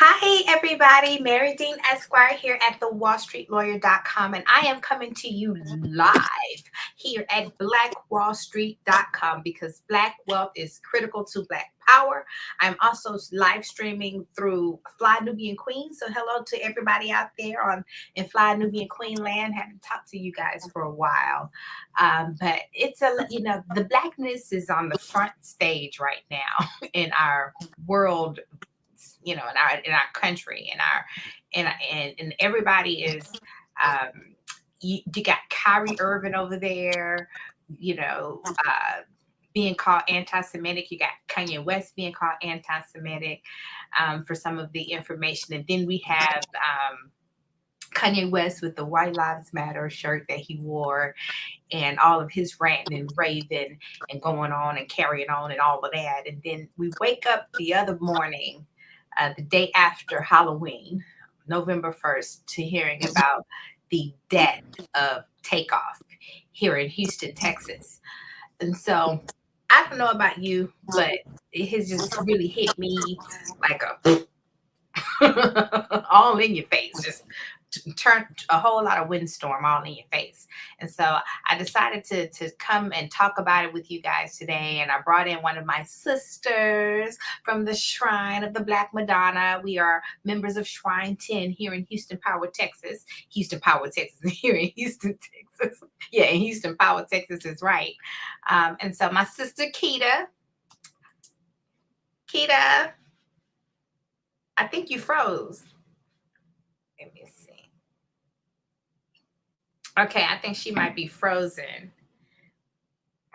Hi, everybody. Mary Dean Esquire here at thewallstreetlawyer.com, and I am coming to you live here at blackwallstreet.com because Black wealth is critical to Black power. I'm also live streaming through Fly Nubian Queen. So, hello to everybody out there in Fly Nubian Queen land. Haven't talked to you guys for a while, but the Blackness is on the front stage right now in our world, in our country, and everybody is you got Kyrie Irving over there, you know uh being called anti-Semitic. You got Kanye West being called anti-Semitic for some of the information, and then we have Kanye West with the White Lives Matter shirt that he wore, and all of his ranting and raving and going on and carrying on and all of that. And then we wake up the other morning, the day after Halloween, November 1st, to hearing about the death of Takeoff here in Houston, Texas. And so I don't know about you, but it has just really hit me like a all in your face, just turn a whole lot of windstorm all in your face. And so I decided to come and talk about it with you guys today. And I brought in one of my sisters from the Shrine of the Black Madonna. We are members of Shrine 10 here in Houston Power, Texas. Houston Power, Texas, here in Houston, Texas. Yeah, in Houston Power, Texas is right. And so my sister Keda, I think you froze. Let me see. Okay, I think she might be frozen.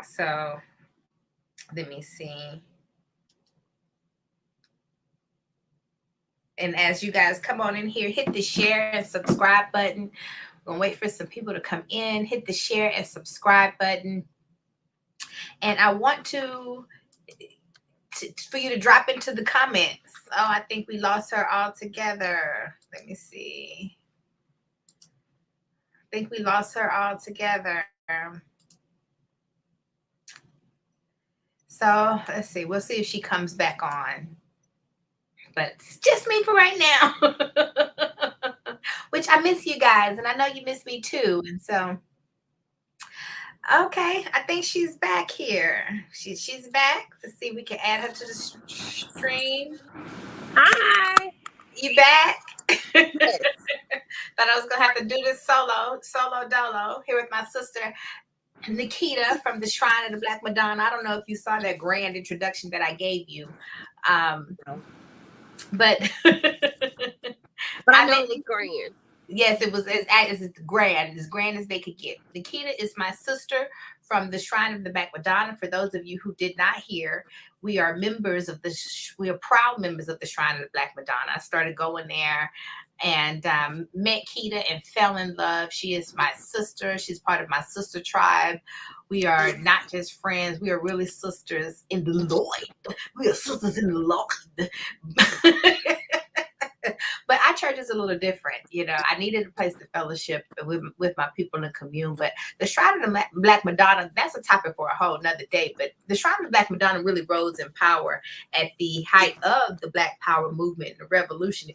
So let me see. And as you guys come on in here, hit the share and subscribe button. We're gonna wait for some people to come in. Hit the share and subscribe button. And I want for you to drop into the comments. Oh, I think we lost her altogether. Let me see. I think we lost her altogether. So let's see. We'll see if she comes back on. But it's just me for right now. Which I miss you guys, and I know you miss me too. And so, okay, I think she's back here. She's back. Let's see if we can add her to the stream. Hi. You back? Yes. Thought I was gonna have to do this solo dolo here with my sister Nikita from the Shrine of the Black Madonna. I don't know if you saw that grand introduction that I gave you. But I know it was grand. Yes, it was as grand as they could get. Nikita is my sister from the Shrine of the Black Madonna. For those of you who did not hear, we are proud members of the Shrine of the Black Madonna. I started going there and met Keda and fell in love. She is my sister. She's part of my sister tribe. We are not just friends. We are really sisters in the Lord. We are sisters in the Lord. But our church is a little different. I needed a place to fellowship with my people and commune. But the Shrine of the Black Madonna, that's a topic for a whole nother day. But the Shrine of the Black Madonna really rose in power at the height of the Black Power movement and the revolution.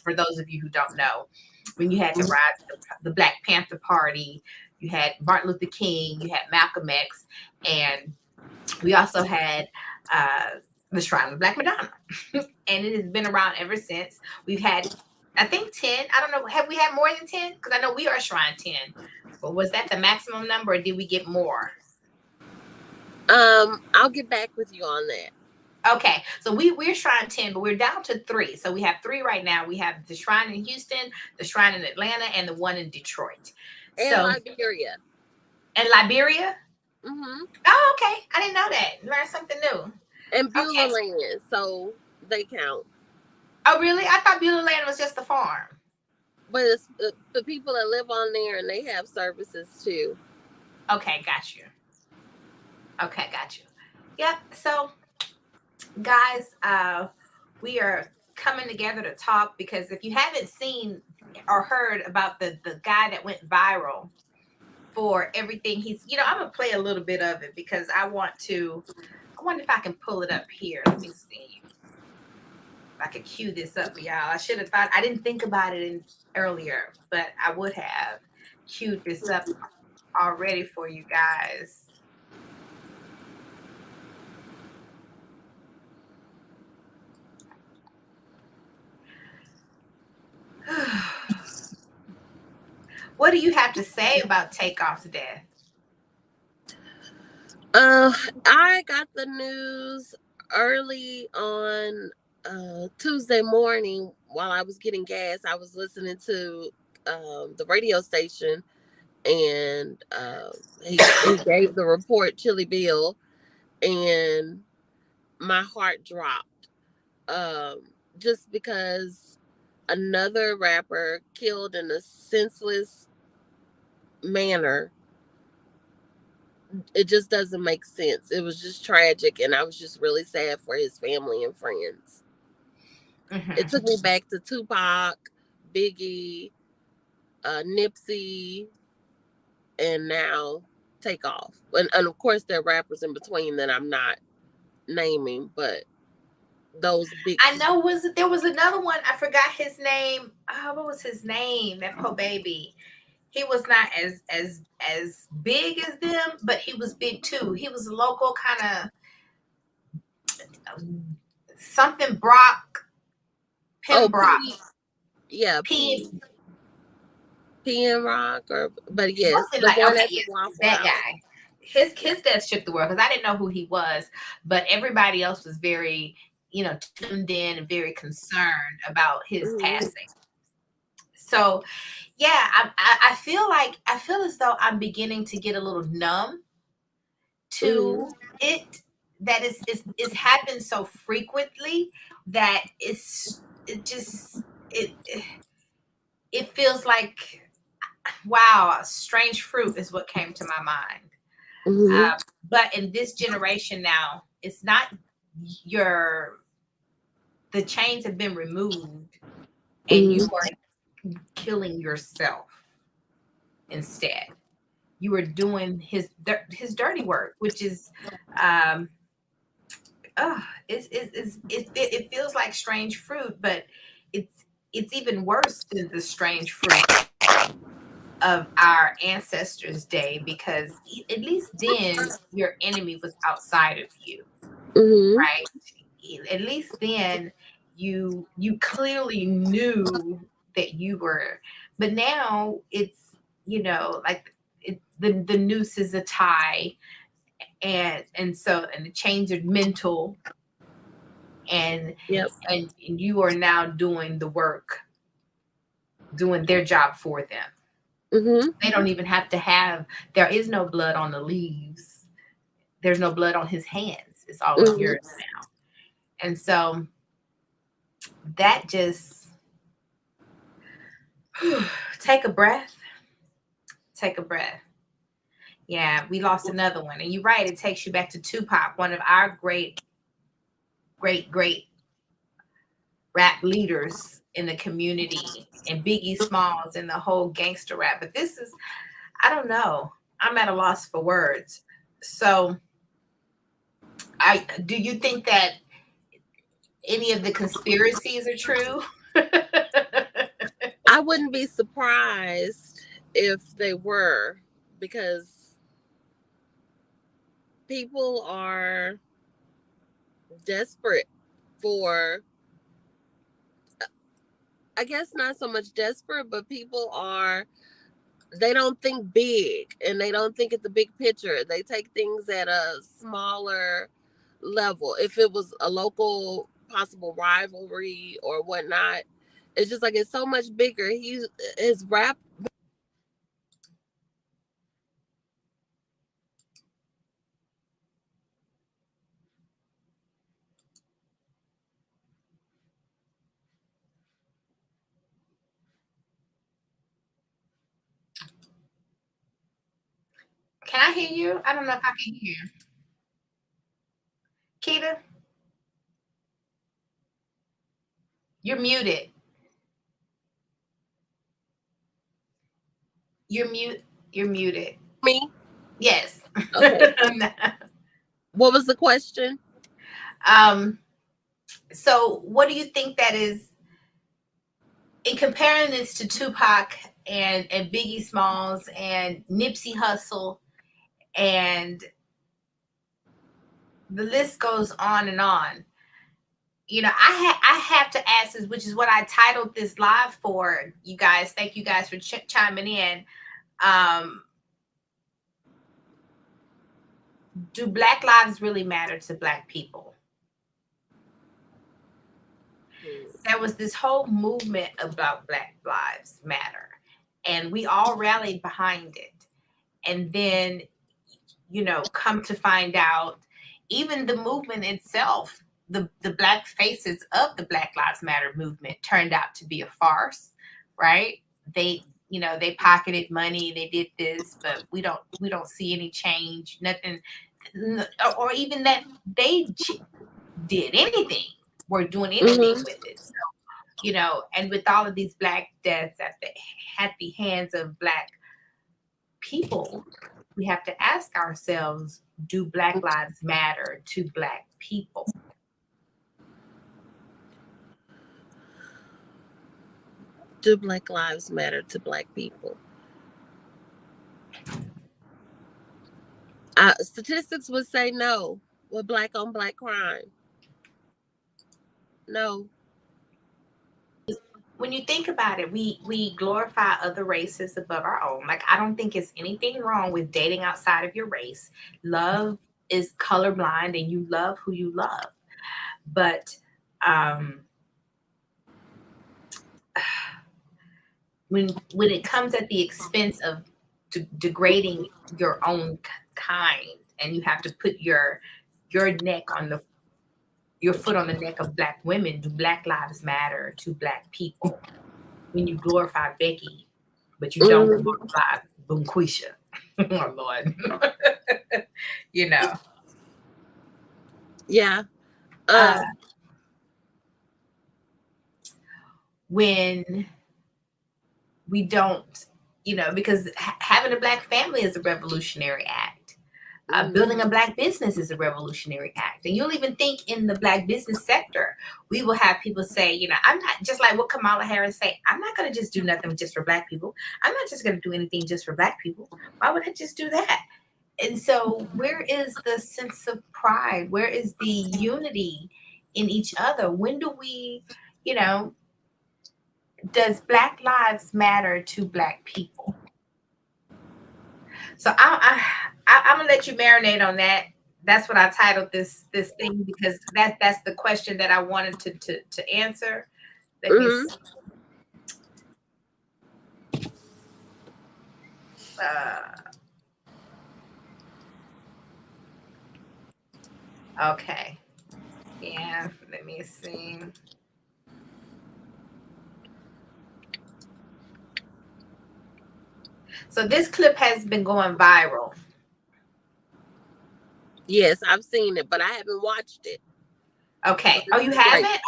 For those of you who don't know, when you had the rise of the Black Panther Party, you had Martin Luther King, you had Malcolm X, and we also had the Shrine of the Black Madonna. And it has been around ever since. We've had, I think, 10. I don't know. Have we had more than 10? Because I know we are Shrine 10. But was that the maximum number, or did we get more? I'll get back with you on that. Okay. So we're Shrine 10, but we're down to 3. So we have 3 right now. We have the Shrine in Houston, the Shrine in Atlanta, and the one in Detroit. And Liberia. And Liberia? Mm-hmm. Oh, okay. I didn't know that. Learned something new. And Beulah Land, so they count. Oh, really? I thought Beulah Land was just the farm. But it's the people that live on there, and they have services too. Okay, got you. Yep. So, guys, we are coming together to talk because if you haven't seen or heard about the guy that went viral for everything I'm gonna play a little bit of it because I wonder if I can pull it up here. Let me see. I could cue this up for y'all. I should have thought. I didn't think about it earlier, but I would have queued this up already for you guys. What do you have to say about Takeoff's death? I got the news early on Tuesday morning while I was getting gas. I was listening to the radio station, and he gave the report, Chili Bill, and my heart dropped. Just because another rapper killed in a senseless manner, it just doesn't make sense. It was just tragic, and I was just really sad for his family and friends. Mm-hmm. It took me back to Tupac, Biggie, Nipsey, and now Takeoff. And of course, there are rappers in between that I'm not naming, but those big. I know there was another one. I forgot his name. What was his name? That poor baby. He was not as big as them, but he was big too. He was a local kind of something Brock, Oh, Pembroke, yeah, P PN Rock, but yes, something the like. one Okay, at the yes, Waffle that House. guy. His death shook the world because I didn't know who he was, but everybody else was very, tuned in and very concerned about his passing. So, yeah, I feel as though I'm beginning to get a little numb to it. That is happened so frequently that it feels like, wow, strange fruit is what came to my mind. But in this generation now, it's not the chains have been removed, and you are killing yourself instead. You are doing his dirty work, which is it feels like strange fruit, but it's even worse than the strange fruit of our ancestors' day, because at least then your enemy was outside of you, right? At least then you clearly knew that you were, but now it's, like the noose is a tie, and so, and the chains are mental, and Yep. and you are now doing the work, doing their job for them. They don't even have to have, there is no blood on the leaves, there's no blood on his hands, it's all on yours now. And so that just take a breath, take a breath. Yeah, we lost another one, and you're right, it takes you back to Tupac, one of our great rap leaders in the community, and Biggie Smalls and the whole gangster rap. But this is, I don't know, I'm at a loss for words. So do you think that any of the conspiracies are true? I wouldn't be surprised if they were, because people are desperate for, I guess not so much desperate, but people are, they don't think big, and they don't think at the big picture. They take things at a smaller level. If it was a local possible rivalry or whatnot, it's just like it's so much bigger. His rap. Can I hear you? I don't know if I can hear you. Keda, you're muted. You're muted. Me? Yes. Okay. What was the question? um So what do you think that is in comparing this to Tupac and Biggie Smalls and Nipsey Hussle, and the list goes on and on. I have to ask this, which is what I titled this live for. You guys, thank you guys for chiming in. Um, do Black lives really matter to Black people? There was this whole movement about Black Lives Matter, and we all rallied behind it. And then, come to find out, even the movement itself, the Black faces of the Black Lives Matter movement turned out to be a farce, right? They pocketed money, they did this, but we don't see any change, nothing, or even that they did anything, were doing anything Mm-hmm. with it. So, and with all of these Black deaths at the hands of Black people, we have to ask ourselves, do Black lives matter to Black people? Do Black lives matter to Black people? Statistics would say no. With Black on Black crime, no. When you think about it, we glorify other races above our own. Like, I don't think it's anything wrong with dating outside of your race. Love is colorblind, and you love who you love. But um, when it comes at the expense of degrading your own kind, and you have to put your neck on the your foot on the neck of Black women, do Black lives matter to Black people? When you glorify Becky, but you don't Mm-hmm. glorify Bunquisha. Oh Lord. you know. Yeah. Uh, Um. when we don't, because having a Black family is a revolutionary act. Mm-hmm. Building a Black business is a revolutionary act. And you'll even think in the Black business sector, we will have people say, I'm not, just like what Kamala Harris say, I'm not going to just do nothing just for Black people. I'm not just going to do anything just for Black people. Why would I just do that? And so where is the sense of pride? Where is the unity in each other? When do we, you know, does Black lives matter to Black people? So I'm gonna let you marinate on that. That's what I titled this thing, because that's the question that I wanted to answer. Let me Mm-hmm. see. Uh, okay. Yeah. Let me see. So this clip has been going viral. Yes, I've seen it, but I haven't watched it. So Okay. Oh, this you is great. haven't?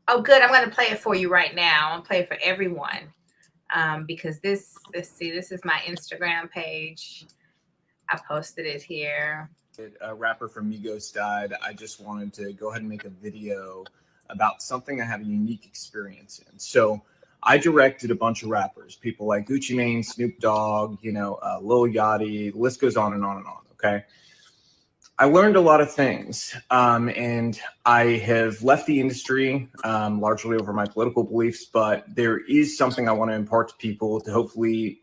Oh, good. I'm going to play it for you right now. I'm play it for everyone. Because let's see, this is my Instagram page. I posted it here. A rapper from Migos died, I just wanted to go ahead and make a video about something I have a unique experience in. So I directed a bunch of rappers, people like Gucci Mane, Snoop Dogg, Lil Yachty, the list goes on and on and on. Okay. I learned a lot of things, and I have left the industry largely over my political beliefs, but there is something I want to impart to people to hopefully,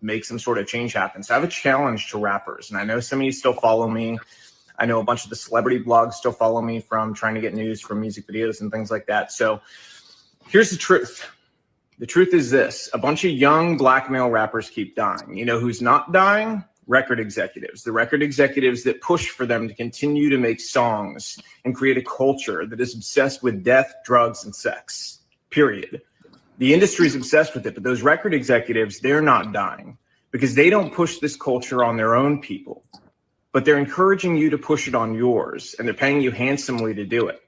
make some sort of change happen. So I have a challenge to rappers, and I know some of you still follow me. I know a bunch of the celebrity blogs still follow me from trying to get news from music videos and things like that. So here's the truth. The truth is this: a bunch of young Black male rappers keep dying. You know who's not dying? Record executives. The record executives that push for them to continue to make songs and create a culture that is obsessed with death, drugs, and sex. Period. The industry is obsessed with it, but those record executives, they're not dying because they don't push this culture on their own people, but they're encouraging you to push it on yours, and they're paying you handsomely to do it.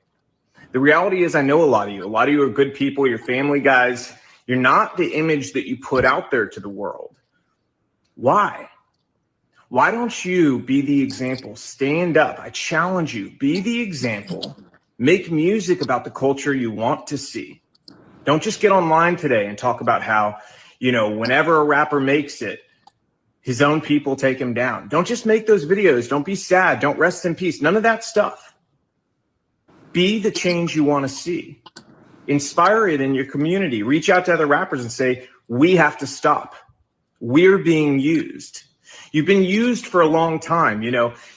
The reality is, I know a lot of you. A lot of you are good people. You're family guys. You're not the image that you put out there to the world. Why? Why don't you be the example? Stand up. I challenge you. Be the example Make music about the culture you want to see. Don't just get online today and talk about how, whenever a rapper makes it, his own people take him down. Don't just make those videos. Don't be sad. Don't rest in peace. None of that stuff. Be the change you want to see. Inspire it in your community. Reach out to other rappers and say, we have to stop. We're being used. You've been used for a long time.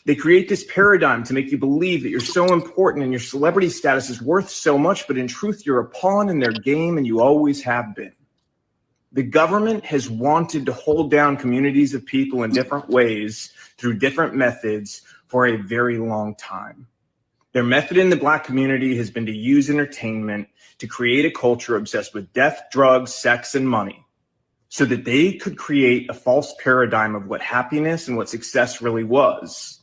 They create this paradigm to make you believe that you're so important and your celebrity status is worth so much, but in truth, you're a pawn in their game and you always have been. The government has wanted to hold down communities of people in different ways through different methods for a very long time. Their method in the Black community has been to use entertainment to create a culture obsessed with death, drugs, sex, and money, so that they could create a false paradigm of what happiness and what success really was.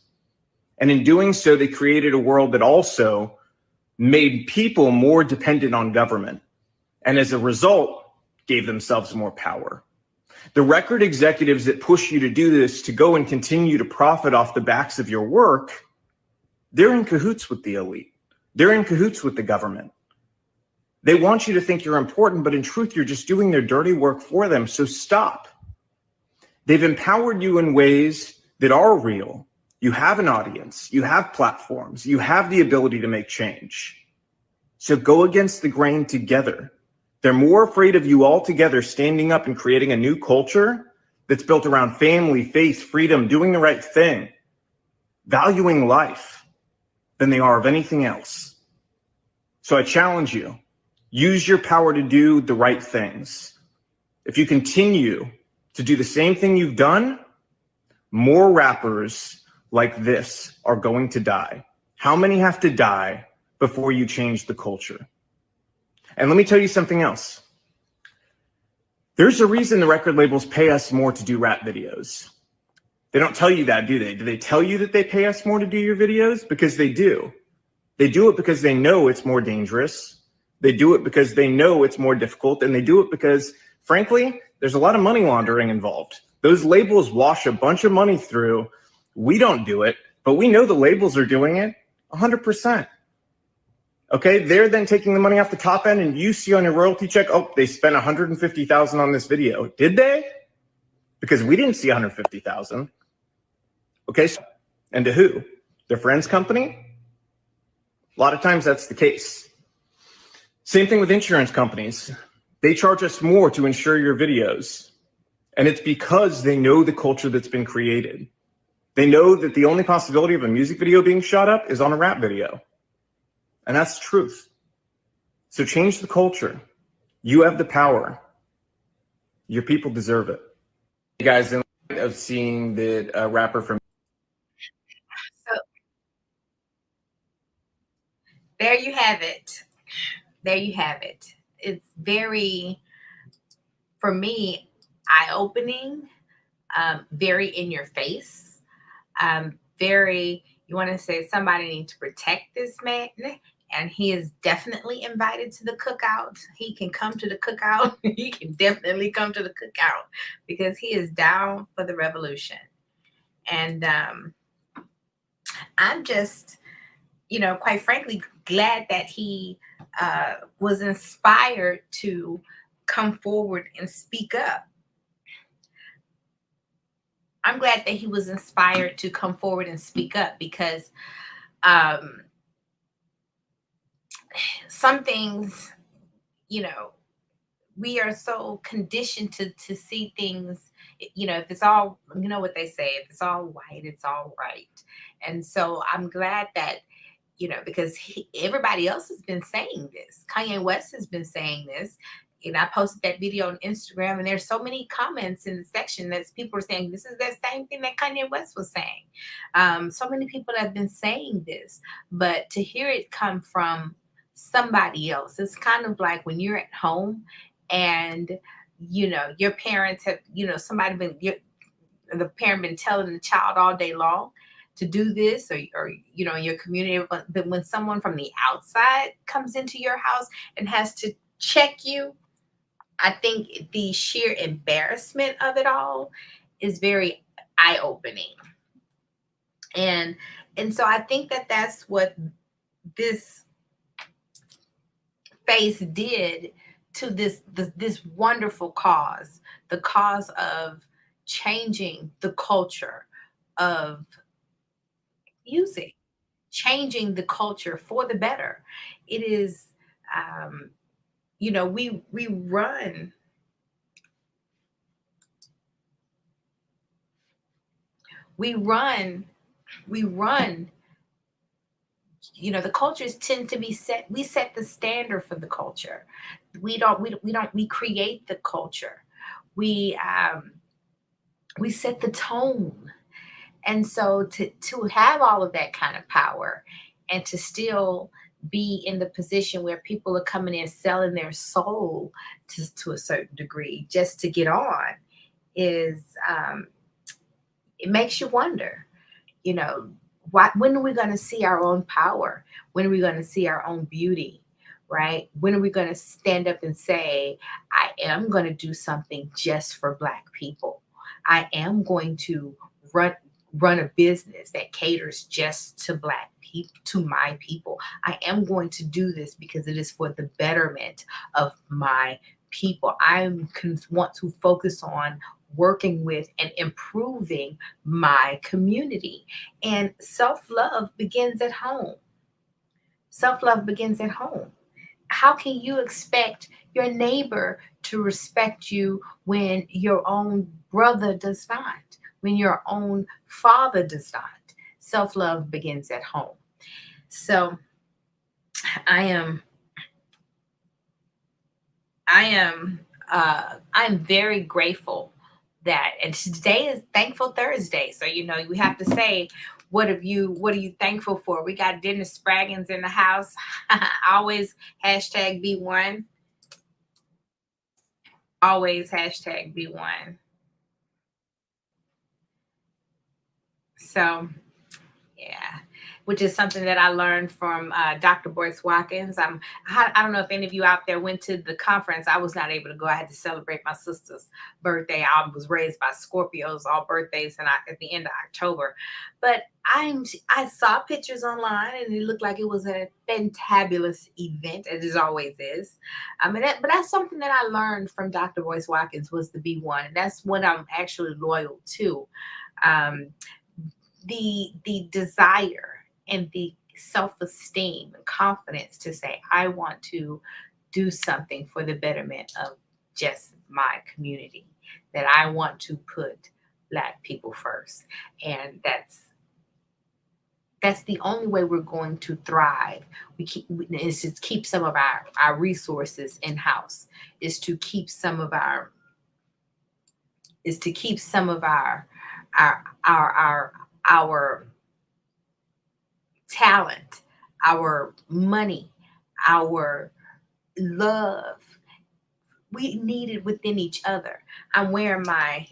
And in doing so, they created a world that also made people more dependent on government, and as a result, gave themselves more power. The record executives that push you to do this, to go and continue to profit off the backs of your work, they're in cahoots with the elite. They're in cahoots with the government. They want you to think you're important, but in truth, you're just doing their dirty work for them, so stop. They've empowered you in ways that are real. You have an audience, you have platforms, you have the ability to make change. So go against the grain together. They're more afraid of you all together standing up and creating a new culture that's built around family, faith, freedom, doing the right thing, valuing life, than they are of anything else. So I challenge you. Use your power to do the right things. If you continue to do the same thing you've done, more rappers like this are going to die. How many have to die before you change the culture? And let me tell you something else. There's a reason the record labels pay us more to do rap videos. They don't tell you that, do they? Do they tell you that they pay us more to do your videos? Because they do. They do it because they know it's more dangerous. They do it because they know it's more difficult, and they do it because, frankly, there's a lot of money laundering involved. Those labels wash a bunch of money through. We don't do it, but we know the labels are doing it 100%. Okay, they're then taking the money off the top end, and you see on your royalty check, oh, they spent $150,000 on this video. Did they? Because we didn't see $150,000. Okay, and to who? Their friend's company? A lot of times that's the case. Same thing with insurance companies. They charge us more to insure your videos. And it's because they know the culture that's been created. They know that the only possibility of a music video being shot up is on a rap video. And that's the truth. So change the culture. You have the power. Your people deserve it. You guys, in light of seeing that a rapper from... So there you have it. There you have it. It's very, for me, eye-opening, very in your face, very, you want to say somebody needs to protect this man, and he is definitely invited to the cookout. He can come to the cookout. He can definitely come to the cookout because he is down for the revolution. And I'm just, quite frankly, glad that he was inspired to come forward and speak up. I'm glad that he was inspired to come forward and speak up because some things, we are so conditioned to see things, if it's all, what they say, if it's all white, it's all right. And so I'm glad that, because everybody else has been saying this. Kanye West has been saying this. I posted that video on Instagram, and there's so many comments in the section that people are saying this is the same thing that Kanye West was saying. So many people have been saying this, but to hear it come from somebody else, it's kind of like when you're at home and your parents have, the parent been telling the child all day long to do this, or your community, but when someone from the outside comes into your house and has to check you, I think the sheer embarrassment of it all is very eye-opening. And so I think that that's what this face did to this wonderful cause, the cause of changing the culture of music, changing the culture for the better. It is, um, we run, we run. The cultures tend to be set. We set the standard for the culture. We create the culture. We um, we set the tone. And so to have all of that kind of power and to still be in the position where people are coming in selling their soul to a certain degree just to get on is, it makes you wonder, you know, when are we going to see our own power? When are we going to see our own beauty? Right? When are we going to stand up and say, I am going to do something just for Black people? I am going to run run a business that caters just to Black people, to my people. I am going to do this because it is for the betterment of my people. Want to focus on working with and improving my community. And self-love begins at home. Self-love begins at home. How can you expect your neighbor to respect you when your own brother does not, when your own father does not? Self-love begins at home. So I am I'm very grateful that, and today is Thankful Thursday. So we have to say, what are you thankful for? We got Dennis Spraggins in the house. Always hashtag B1. Always hashtag B1. So yeah, which is something that I learned from Dr. Boyce Watkins. I don't know if any of you out there went to the conference. I was not able to go. I had to celebrate my sister's birthday. I was raised by Scorpios, all birthdays, and at the end of October. But I saw pictures online, and it looked like it was a fantabulous event, as it always is. But that's something that I learned from Dr. Boyce Watkins was the B1, and that's what I'm actually loyal to. Um, the desire and the self-esteem and confidence to say, I want to do something for the betterment of just my community, that I want to put Black people first. And that's the only way we're going to thrive. Is to keep some of our resources in house, is to keep some of our our our talent, our money, our love. We need it within each other. I'm wearing my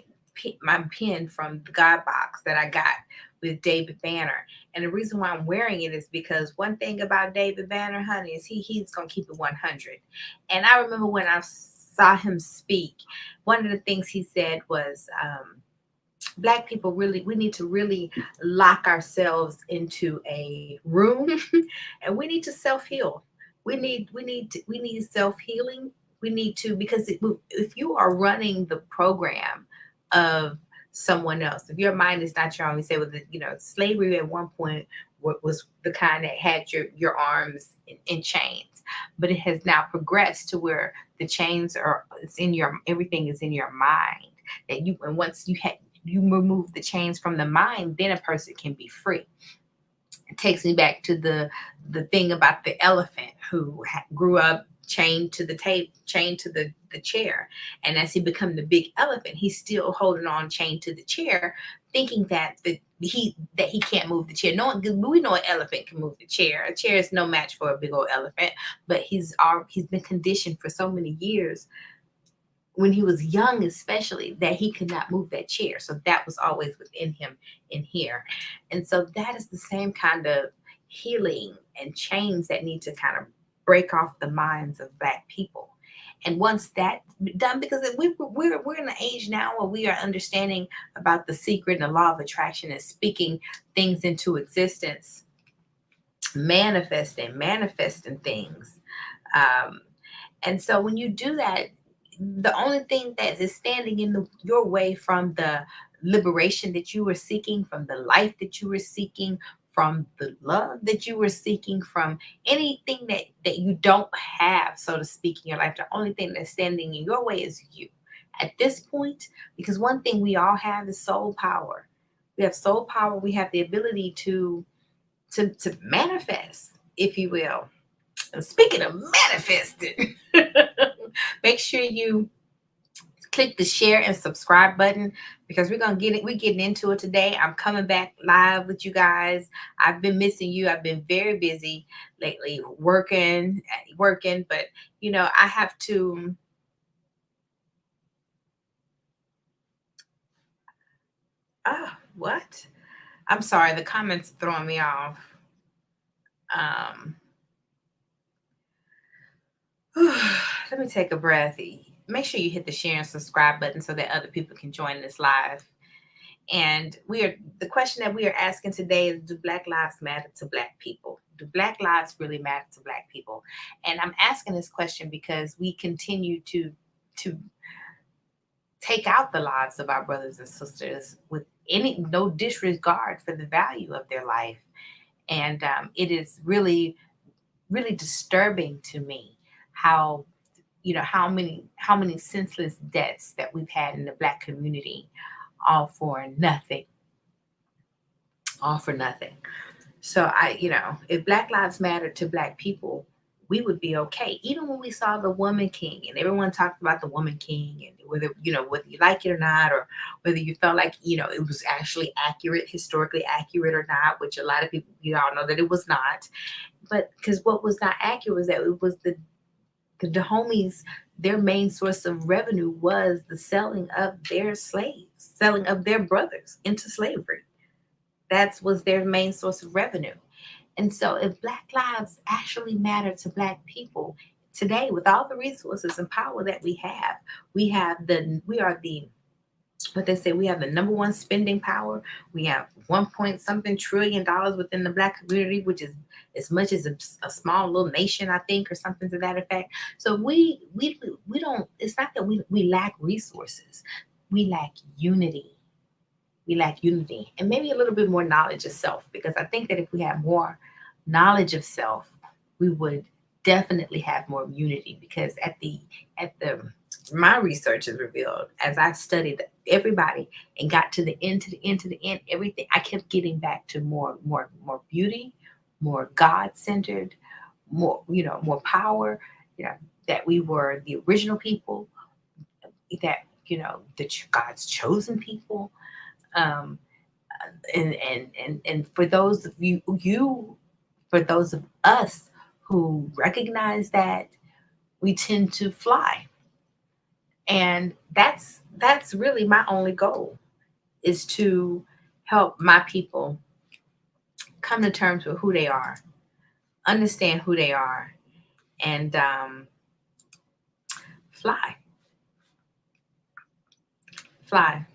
pin from the God box that I got with David Banner. And the reason why I'm wearing it is because one thing about David Banner, honey, is he's gonna keep it 100. And I remember when I saw him speak, one of the things he said was, Black people, we need to really lock ourselves into a room and we need to self-heal. We need self-healing. We need to, because if you are running the program of someone else, if your mind is not your own, we say, with slavery at one point was the kind that had your arms in chains, but it has now progressed to where the chains are, everything is in your mind. And once you remove the chains from the mind, then a person can be free. It takes me back to the thing about the elephant who grew up chained to the tape, chained to the chair. And as he become the big elephant, he's still holding on, chained to the chair, thinking that he can't move the chair. We know an elephant can move the chair. A chair is no match for a big old elephant, but he's been conditioned for so many years, when he was young especially, that he could not move that chair. So that was always within him in here. And so that is the same kind of healing and chains that need to kind of break off the minds of Black people. And once that's done, because we're in an age now where we are understanding about the secret and the law of attraction and speaking things into existence, manifesting things. Um, and so when you do that, the only thing that is standing in your way from the liberation that you were seeking, from the life that you were seeking, from the love that you were seeking, from anything that you don't have, so to speak, in your life, the only thing that's standing in your way is you at this point. Because one thing we all have is soul power. We have soul power. We have the ability to manifest, if you will. And speaking of manifesting, make sure you click the share and subscribe button, because we're getting into it today. I'm coming back live with you guys. I've been missing you. I've been very busy lately, working, but I have to. What? I'm sorry, the comments are throwing me off. Um, let me take a breath. Make sure you hit the share and subscribe button so that other people can join this live. And the question that we are asking today is, do Black lives matter to Black people? Do Black lives really matter to Black people? And I'm asking this question because we continue to take out the lives of our brothers and sisters with no disregard for the value of their life. And it is really, really disturbing to me how how many senseless deaths that we've had in the Black community, all for nothing. All for nothing. So if Black lives matter to Black people, we would be okay. Even when we saw the Woman King, and everyone talked about the Woman King, and whether you like it or not, or whether you felt like it was actually accurate, historically accurate or not, which a lot of people, all know that it was not. But because what was not accurate was that it was the homies, their main source of revenue was the selling of their slaves, selling of their brothers into slavery. That was their main source of revenue. And so if Black lives actually matter to Black people today, with all the resources and power that we are the what they say, we have the number one spending power. We have 1 point something trillion dollars within the Black community, which is as much as a small little nation, I think, or something to that effect. So we don't. It's not that we lack resources. We lack unity. We lack unity, and maybe a little bit more knowledge of self. Because I think that if we had more knowledge of self, we would definitely have more unity. Because at the my research has revealed, as I studied everybody and got to the end, everything, I kept getting back to more beauty, more God-centered, more power. That we were the original people, that God's chosen people. Um, and for those of for those of us who recognize that, we tend to fly. And that's really my only goal, is to help my people come to terms with who they are, understand who they are, and fly. Fly.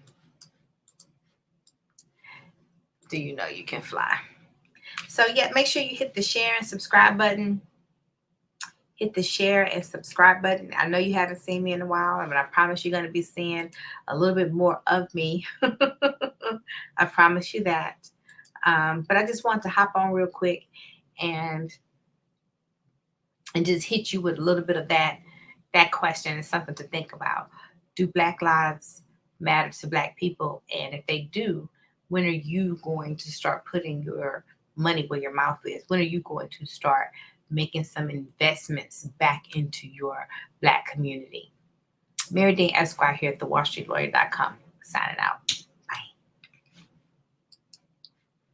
Do you know you can fly? So yeah, make sure you hit the share and subscribe button. Hit the share and subscribe button. I know you haven't seen me in a while, but I promise you're going to be seeing a little bit more of me. I promise you that. But I just want to hop on real quick and just hit you with a little bit of that question, and something to think about. Do Black lives matter to Black people? And if they do, when are you going to start putting your money where your mouth is? When are you going to start making some investments back into your Black community? Marye Esquire here at the WallStreetLawyer.com, signing out.